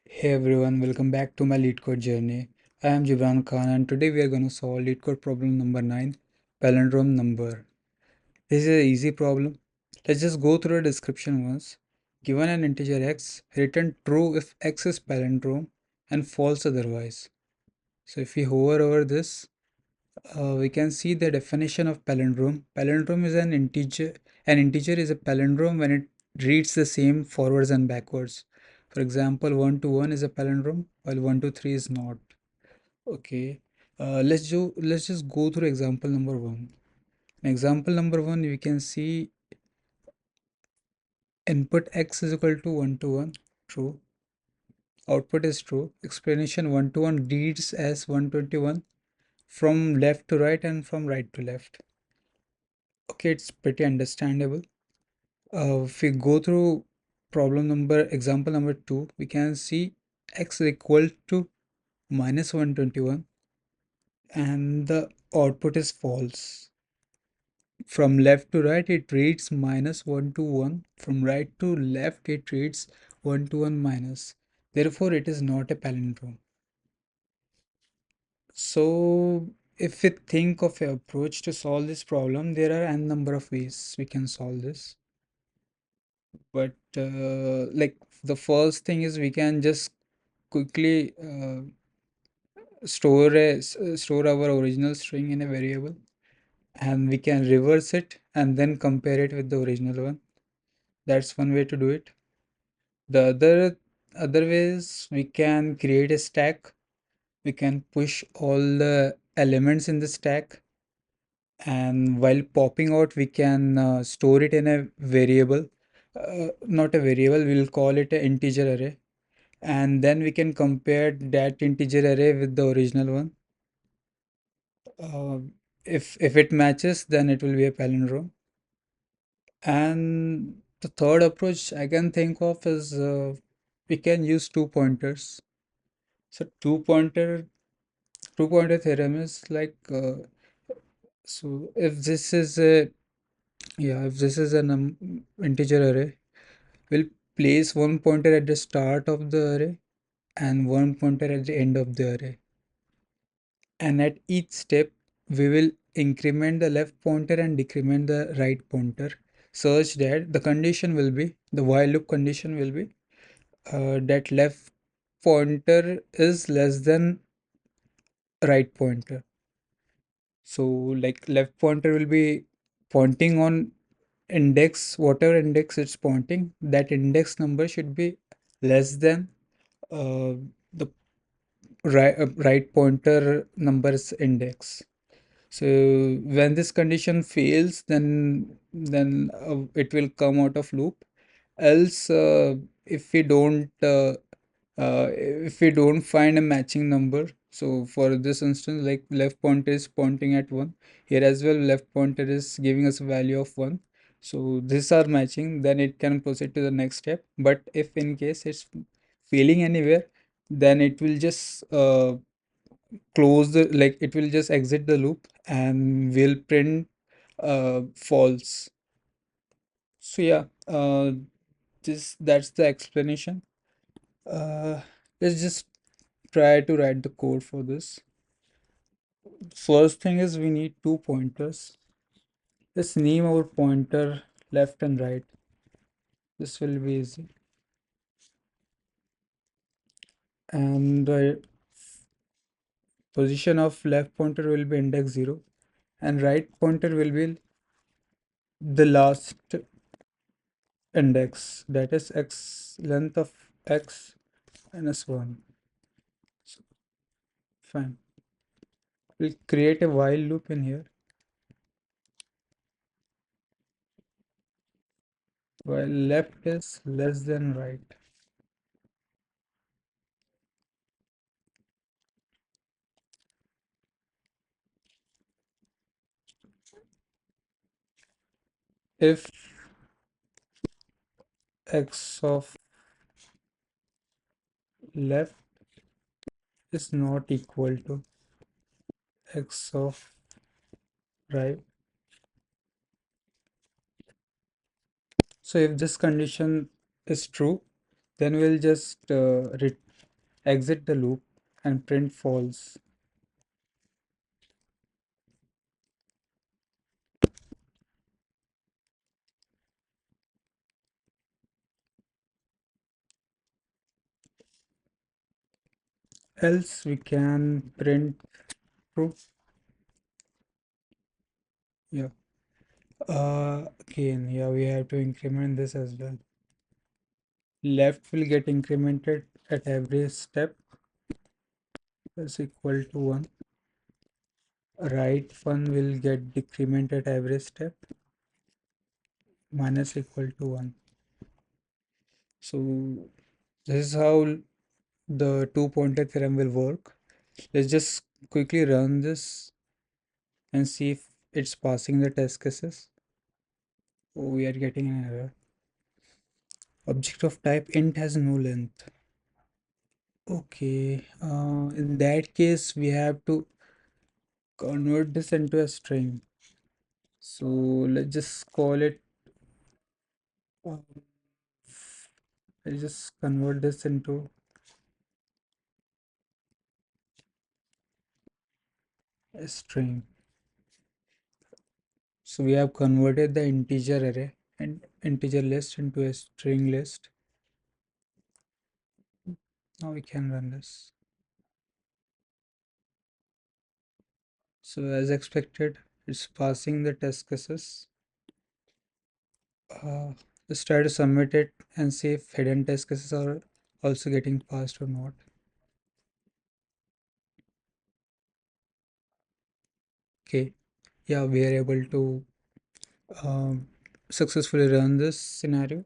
Hey everyone, welcome back to my LeetCode journey. I am Jibran Khan and today we are going to solve LeetCode problem number 9, palindrome number. This is an easy problem. Let's just go through the description once. Given an integer x, return true if x is palindrome and false otherwise. So if we hover over this, we can see the definition of palindrome. Palindrome is an integer. An integer is a palindrome when it reads the same forwards and backwards. For example, 1 to 1 is a palindrome, while 1 to 3 is not. Okay. Let's just go through example number 1. In example number 1, we can see input x is equal to 1 to 1, true. Output is true. Explanation 1 to 1 reads as 121 from left to right and from right to left. Okay, it's pretty understandable. If we go through example number 2, we can see x is equal to minus 121 and the output is false. From left to right, it reads minus 121. From right to left, it reads 121 minus. Therefore, it is not a palindrome. So, if we think of an approach to solve this problem, there are n number of ways we can solve this. But like the first thing is we can just quickly store our original string in a variable and we can reverse it and then compare it with the original one. That's one way to do it. The other ways, we can create a stack. We can push all the elements in the stack, and while popping out we can store it in a variable, not a variable, we'll call it an integer array, and then we can compare that integer array with the original one. Uh, if it matches, then it will be a palindrome. And the third approach I can think of is we can use two pointers. So two pointer theorem is like so if this is a if this is an integer array, we'll place one pointer at the start of the array and one pointer at the end of the array. And at each step, we will increment the left pointer and decrement the right pointer such that the while loop condition will be that left pointer is less than right pointer. So like left pointer will be pointing on index, whatever index it's pointing, that index number should be less than the right pointer number's index. So when this condition fails, then it will come out of loop. Else, if we don't find a matching number, so for this instance, like left pointer is pointing at 1, here as well left pointer is giving us a value of 1. So these are matching, then it can proceed to the next step. But if in case it's failing anywhere, then it will just it will just exit the loop and will print false. So yeah, this that's the explanation. uh, let's just try to write the code for this. First thing is we need two pointers. Let's name our pointer left and right. This will be easy. And the position of left pointer will be index 0 and right pointer will be the last index, that is x length of x minus 1. So, fine. We'll create a while loop in here. While left is less than right. If x of left is not equal to x of right. So if this condition is true, then we'll just exit the loop and print false. Else we can print true. Yeah. Again, yeah, we have to increment this as well. Left will get incremented at every step is equal to 1. Right one will get decrement at every step minus equal to 1. So this is how the two pointer theorem will work. Let's just quickly run this and see if it's passing the test cases. Oh, we are getting an error. Object of type int has no length. Okay, in that case, we have to convert this into a string. So let's just call it, uh, let's just convert this into a string. So we have converted the integer array and integer list into a string list. Now we can run this. So as expected, it's passing the test cases. Uh, let's try to submit it and see if hidden test cases are also getting passed or not. Okay, yeah, we are able to um, successfully run this scenario.